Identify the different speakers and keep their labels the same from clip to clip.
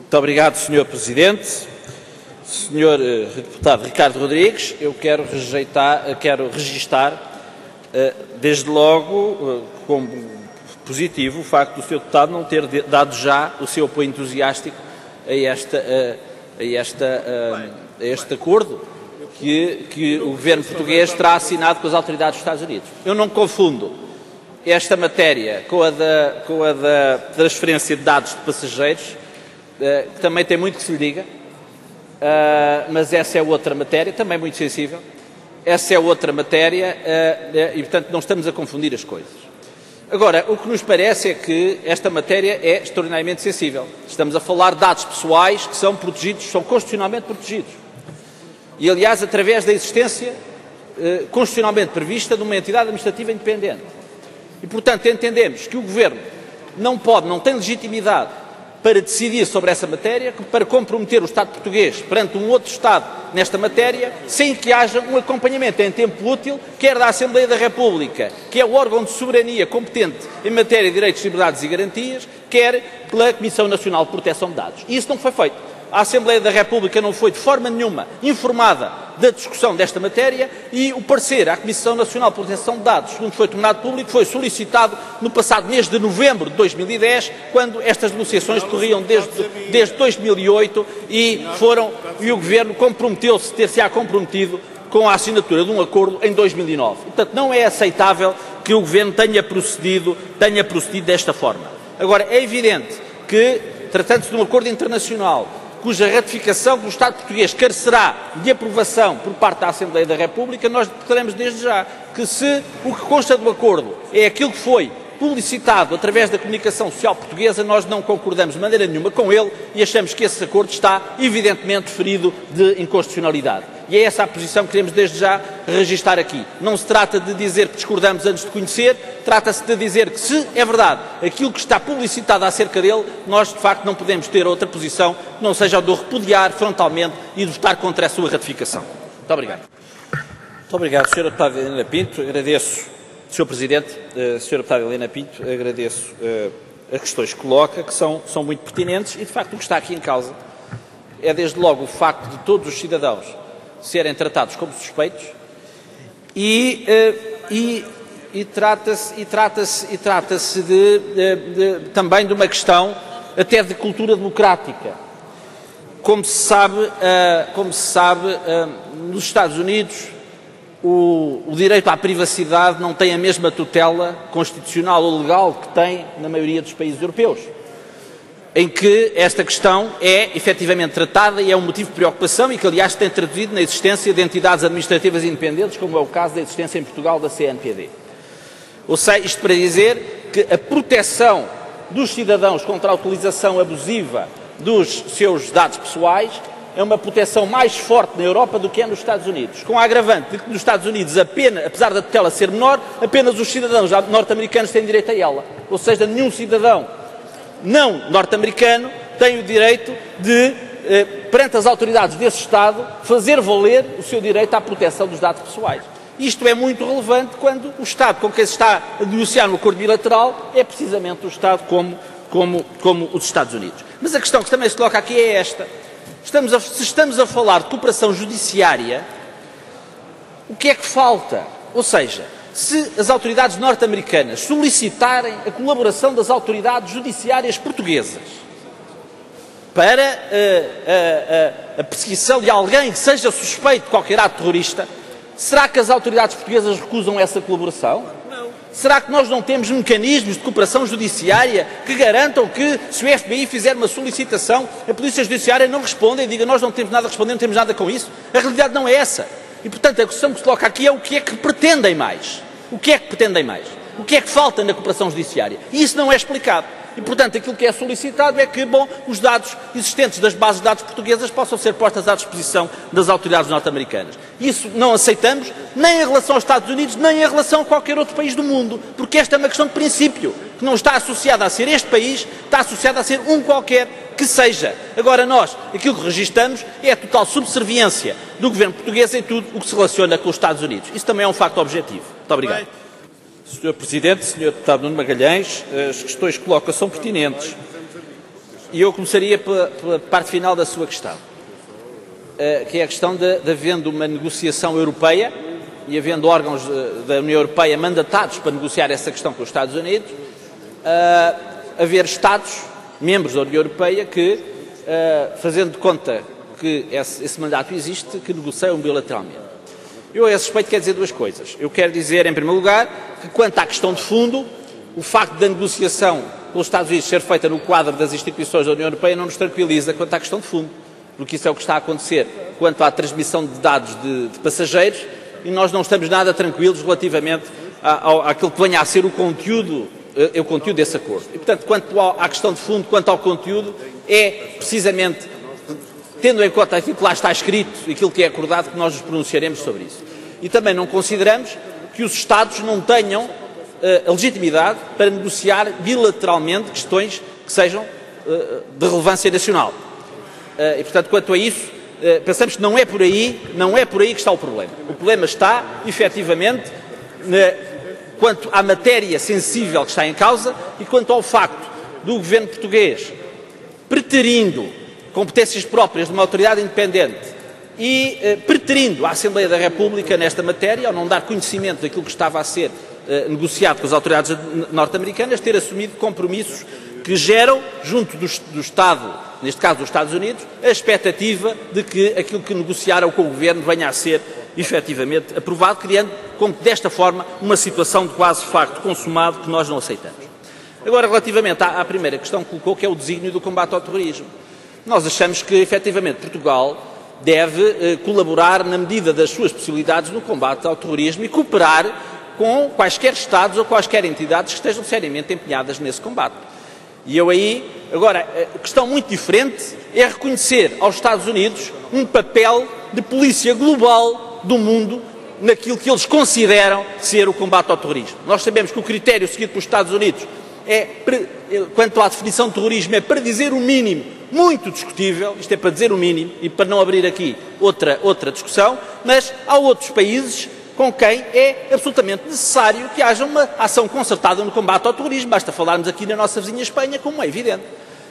Speaker 1: Muito obrigado, Sr. Presidente. Sr. Deputado Ricardo Rodrigues, eu quero registar, desde logo, como positivo, o facto do Sr. Deputado não ter dado já o seu apoio entusiástico a este acordo que o Governo português terá assinado com as autoridades dos Estados Unidos. Eu não confundo esta matéria com a da transferência de dados de passageiros, que também tem muito que se lhe diga, mas essa é outra matéria, também muito sensível. Essa é outra matéria e, portanto, não estamos a confundir as coisas. Agora, o que nos parece é que esta matéria é extraordinariamente sensível. Estamos a falar de dados pessoais que são protegidos, são constitucionalmente protegidos. E, aliás, através da existência constitucionalmente prevista de uma entidade administrativa independente. E, portanto, entendemos que o Governo não tem legitimidade para decidir sobre essa matéria, para comprometer o Estado português perante um outro Estado nesta matéria, sem que haja um acompanhamento em tempo útil, quer da Assembleia da República, que é o órgão de soberania competente em matéria de direitos, liberdades e garantias, quer pela Comissão Nacional de Proteção de Dados. E isso não foi feito. A Assembleia da República não foi de forma nenhuma informada da discussão desta matéria e o parecer à Comissão Nacional de Proteção de Dados, segundo foi tornado público, foi solicitado no passado mês de novembro de 2010, quando estas negociações decorriam desde 2008 e o Governo comprometeu-se, ter-se-á comprometido com a assinatura de um acordo em 2009. Portanto, não é aceitável que o Governo tenha procedido desta forma. Agora, é evidente que, tratando-se de um acordo internacional, cuja ratificação do Estado português carecerá de aprovação por parte da Assembleia da República, nós declaramos desde já que se o que consta do acordo é aquilo que foi publicitado através da comunicação social portuguesa, nós não concordamos de maneira nenhuma com ele e achamos que esse acordo está evidentemente ferido de inconstitucionalidade. E é essa a posição que queremos desde já registar aqui. Não se trata de dizer que discordamos antes de conhecer, trata-se de dizer que, se é verdade aquilo que está publicitado acerca dele, nós de facto não podemos ter outra posição que não seja a de o repudiar frontalmente e de votar contra a sua ratificação. Muito obrigado. Muito obrigado, Sra. Deputada Helena Pinto. Agradeço, Sr. Presidente, Sra. Deputada Helena Pinto, agradeço as questões que coloca, que são muito pertinentes e, de facto, o que está aqui em causa é, desde logo, o facto de todos os cidadãos serem tratados como suspeitos e trata-se também de uma questão até de cultura democrática. Como se sabe, nos Estados Unidos o direito à privacidade não tem a mesma tutela constitucional ou legal que tem na maioria dos países europeus, em que esta questão é efetivamente tratada e é um motivo de preocupação e que, aliás, se tem traduzido na existência de entidades administrativas independentes, como é o caso da existência em Portugal da CNPD. Ou seja, isto para dizer que a proteção dos cidadãos contra a utilização abusiva dos seus dados pessoais é uma proteção mais forte na Europa do que é nos Estados Unidos, com a agravante de que nos Estados Unidos, apesar da tutela ser menor, apenas os cidadãos norte-americanos têm direito a ela. Ou seja, nenhum cidadão não norte-americano tem o direito de, perante as autoridades desse Estado, fazer valer o seu direito à proteção dos dados pessoais. Isto é muito relevante quando o Estado com quem se está a negociar um acordo bilateral é precisamente o Estado como os Estados Unidos. Mas a questão que também se coloca aqui é esta. Se estamos a falar de cooperação judiciária, o que é que falta? Ou seja, se as autoridades norte-americanas solicitarem a colaboração das autoridades judiciárias portuguesas para a perseguição de alguém que seja suspeito de qualquer ato terrorista, será que as autoridades portuguesas recusam essa colaboração? Não. Será que nós não temos mecanismos de cooperação judiciária que garantam que, se o FBI fizer uma solicitação, a Polícia Judiciária não responda e diga nós não temos nada a responder, não temos nada com isso? A realidade não é essa. E, portanto, a questão que se coloca aqui é o que é que pretendem mais. O que é que pretendem mais? O que é que falta na cooperação judiciária? E isso não é explicado. E, portanto, aquilo que é solicitado é que, os dados existentes das bases de dados portuguesas possam ser postos à disposição das autoridades norte-americanas. Isso não aceitamos, nem em relação aos Estados Unidos, nem em relação a qualquer outro país do mundo, porque esta é uma questão de princípio, que não está associada a ser este país, está associada a ser um qualquer que seja. Agora nós, aquilo que registramos é a total subserviência do governo português em tudo o que se relaciona com os Estados Unidos. Isso também é um facto objetivo. Muito obrigado. Sr. Presidente, Sr. Deputado Nuno Magalhães, as questões que coloca são pertinentes. E eu começaria pela parte final da sua questão, que é a questão de havendo uma negociação europeia e havendo órgãos da União Europeia mandatados para negociar essa questão com os Estados Unidos, haver Estados, membros da União Europeia, que, fazendo de conta que esse mandato existe, que negociam bilateralmente. Eu, a esse respeito, quero dizer duas coisas. Eu quero dizer, em primeiro lugar, que quanto à questão de fundo, o facto da negociação pelos Estados Unidos ser feita no quadro das instituições da União Europeia não nos tranquiliza quanto à questão de fundo, porque isso é o que está a acontecer quanto à transmissão de dados de passageiros, e nós não estamos nada tranquilos relativamente àquilo que venha a ser o conteúdo desse acordo. E, portanto, quanto à questão de fundo, quanto ao conteúdo, é precisamente, tendo em conta aquilo que lá está escrito e aquilo que é acordado, que nós nos pronunciaremos sobre isso. E também não consideramos que os Estados não tenham a legitimidade para negociar bilateralmente questões que sejam de relevância nacional. E, portanto, quanto a isso, pensamos que não é por aí que está o problema. O problema está, efetivamente, quanto à matéria sensível que está em causa e quanto ao facto do governo português, preterindo competências próprias de uma autoridade independente e preterindo a Assembleia da República nesta matéria, ao não dar conhecimento daquilo que estava a ser negociado com as autoridades norte-americanas, ter assumido compromissos que geram, junto do Estado, neste caso dos Estados Unidos, a expectativa de que aquilo que negociaram com o Governo venha a ser efetivamente aprovado, criando, desta forma, uma situação de quase facto consumado que nós não aceitamos. Agora, relativamente à primeira questão que colocou, que é o desígnio do combate ao terrorismo. Nós achamos que, efetivamente, Portugal deve colaborar na medida das suas possibilidades no combate ao terrorismo e cooperar com quaisquer Estados ou quaisquer entidades que estejam seriamente empenhadas nesse combate. E eu aí, agora, a questão muito diferente é reconhecer aos Estados Unidos um papel de polícia global do mundo naquilo que eles consideram ser o combate ao terrorismo. Nós sabemos que o critério seguido pelos Estados Unidos quanto à definição de terrorismo, é para dizer o mínimo, muito discutível, isto é para dizer o mínimo e para não abrir aqui outra discussão, mas há outros países com quem é absolutamente necessário que haja uma ação concertada no combate ao terrorismo. Basta falarmos aqui na nossa vizinha Espanha, como é evidente.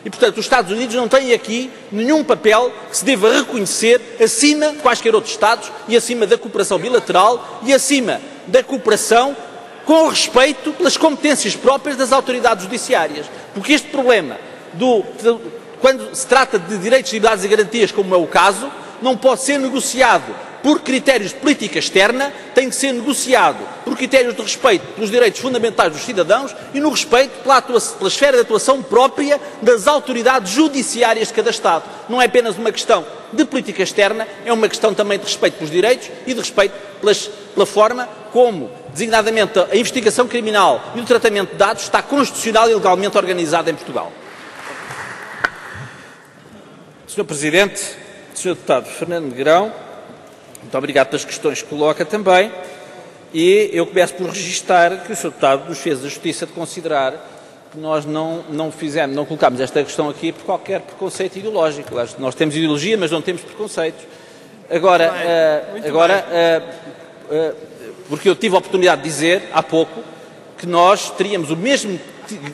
Speaker 1: E, portanto, os Estados Unidos não têm aqui nenhum papel que se deva reconhecer acima de quaisquer outros Estados e acima da cooperação bilateral e acima da cooperação com respeito pelas competências próprias das autoridades judiciárias. Porque este problema, quando se trata de direitos, liberdades e garantias, como é o caso, não pode ser negociado por critérios de política externa, tem que ser negociado por critérios de respeito pelos direitos fundamentais dos cidadãos e no respeito pela esfera de atuação própria das autoridades judiciárias de cada Estado. Não é apenas uma questão de política externa, é uma questão também de respeito pelos direitos e de respeito pela forma como, designadamente, a investigação criminal e o tratamento de dados está constitucional e legalmente organizado em Portugal. Sr. Presidente, Sr. Deputado Fernando Negrão, muito obrigado pelas questões que coloca também, e eu começo por registar que o Sr. Deputado nos fez a justiça de considerar que nós não colocámos esta questão aqui por qualquer preconceito ideológico. Nós temos ideologia, mas não temos preconceitos. Porque eu tive a oportunidade de dizer há pouco que nós teríamos o mesmo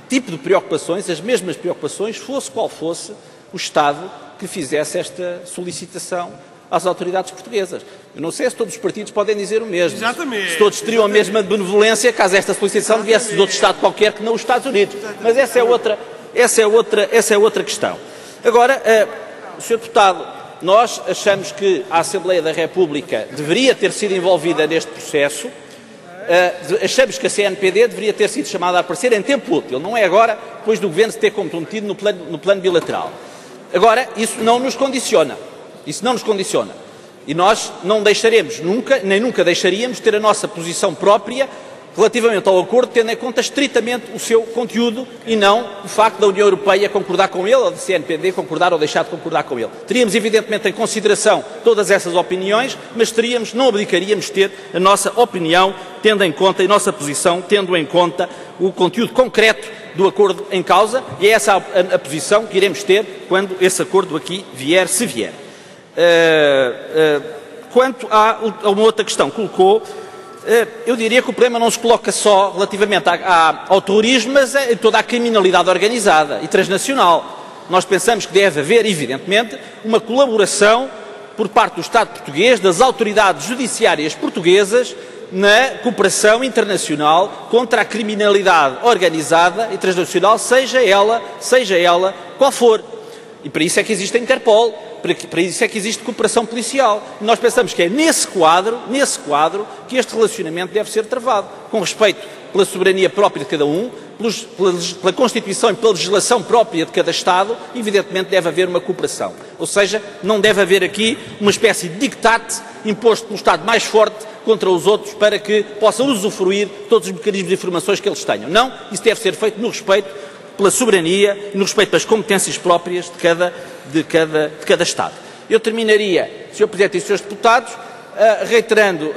Speaker 1: tipo de preocupações, as mesmas preocupações, fosse qual fosse o Estado que fizesse esta solicitação às autoridades portuguesas. Eu não sei se todos os partidos podem dizer o mesmo.
Speaker 2: Exatamente.
Speaker 1: Se todos teriam a mesma benevolência caso esta solicitação viesse de outro Estado qualquer que não os Estados Unidos. Mas essa é outra questão. Agora, Sr. Deputado, nós achamos que a Assembleia da República deveria ter sido envolvida neste processo. Achamos que a CNPD deveria ter sido chamada a aparecer em tempo útil. Não é agora, depois do Governo se ter comprometido no plano bilateral. Agora, isso não nos condiciona. E nós não deixaremos nunca, nem nunca deixaríamos ter a nossa posição própria relativamente ao acordo, tendo em conta estritamente o seu conteúdo e não o facto da União Europeia concordar com ele ou da CNPD concordar ou deixar de concordar com ele. Teríamos, evidentemente, em consideração todas essas opiniões, mas não abdicaríamos de ter a nossa opinião, tendo em conta, e a nossa posição, tendo em conta o conteúdo concreto do acordo em causa, e é essa a posição que iremos ter quando esse acordo aqui vier, se vier. Quanto a uma outra questão que colocou, eu diria que o problema não se coloca só relativamente ao terrorismo, mas em toda a criminalidade organizada e transnacional. Nós pensamos que deve haver, evidentemente, uma colaboração por parte do Estado português, das autoridades judiciárias portuguesas, na cooperação internacional contra a criminalidade organizada e transnacional, seja ela qual for. E para isso é que existe a Interpol, para isso é que existe cooperação policial. E nós pensamos que é nesse quadro que este relacionamento deve ser travado, com respeito pela soberania própria de cada um, pela Constituição e pela legislação própria de cada Estado. Evidentemente deve haver uma cooperação. Ou seja, não deve haver aqui uma espécie de dictate imposto pelo Estado mais forte contra os outros para que possam usufruir todos os mecanismos de informações que eles tenham. Não, isso deve ser feito no respeito pela soberania e no respeito pelas competências próprias de cada Estado. Eu terminaria, Sr. Presidente e Srs. Deputados, reiterando,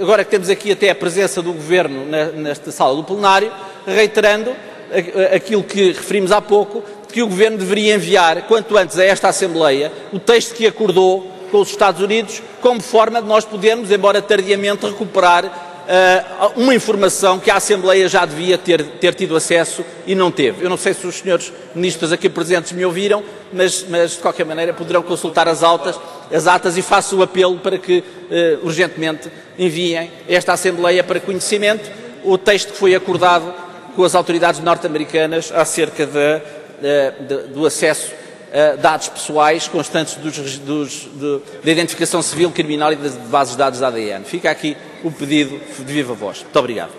Speaker 1: agora que temos aqui até a presença do Governo nesta sala do plenário, reiterando aquilo que referimos há pouco, que o Governo deveria enviar, quanto antes, a esta Assembleia o texto que acordou com os Estados Unidos, como forma de nós podermos, embora tardiamente, recuperar uma informação que a Assembleia já devia ter tido acesso e não teve. Eu não sei se os senhores ministros aqui presentes me ouviram, mas de qualquer maneira poderão consultar as atas e faço o apelo para que urgentemente enviem a esta Assembleia para conhecimento o texto que foi acordado com as autoridades norte-americanas acerca do acesso a dados pessoais constantes da identificação civil, criminal e das bases de dados da ADN. Fica aqui o pedido de viva voz. Muito obrigado.